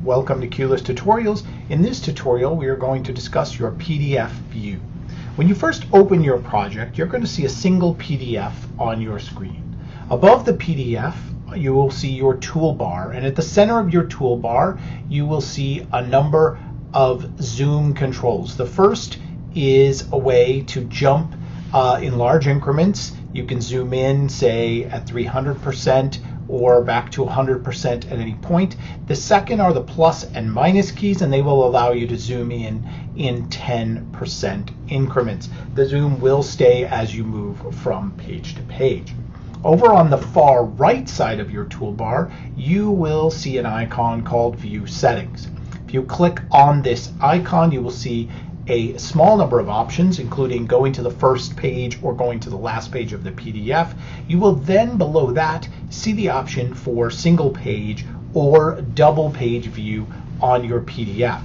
Welcome to Cuelist Tutorials. In this tutorial, we are going to discuss your PDF view. When you first open your project, you're going to see a single PDF on your screen. Above the PDF, you will see your toolbar, and at the center of your toolbar, you will see a number of zoom controls. The first is a way to jump in large increments. You can zoom in, say, at 300%, or back to 100% at any point. The second are the plus and minus keys, and they will allow you to zoom in 10% increments. The zoom will stay as you move from page to page. Over on the far right side of your toolbar, you will see an icon called View Settings. If you click on this icon, you will see a small number of options, including going to the first page or going to the last page of the PDF. You will then, below that, see the option for single page or double page view on your PDF.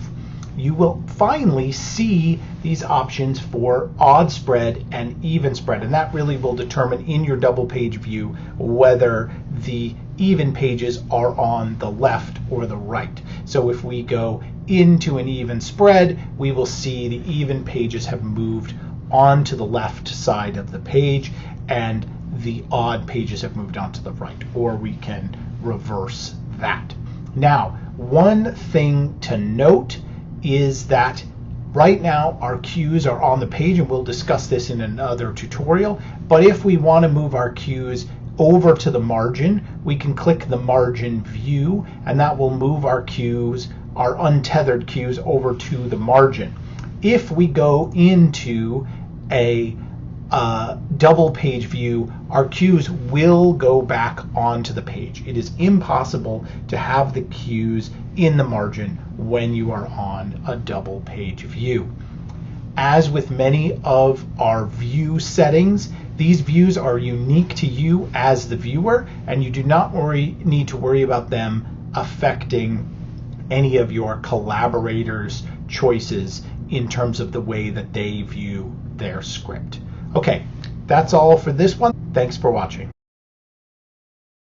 You will finally see these options for odd spread and even spread, and that really will determine in your double page view whether the even pages are on the left or the right. So if we go into an even spread, we will see the even pages have moved onto the left side of the page and the odd pages have moved onto the right, or we can reverse that. Now, one thing to note is that right now our cues are on the page, and we'll discuss this in another tutorial, but if we want to move our cues over to the margin, we can click the margin view, and that will move our cues, our untethered cues, over to the margin. If we go into a double page view, our cues will go back onto the page. It is impossible to have the cues in the margin when you are on a double page view. As with many of our view settings, these views are unique to you as the viewer, and you do not need to worry about them affecting any of your collaborators' choices in terms of the way that they view their script. Okay, that's all for this one. Thanks for watching.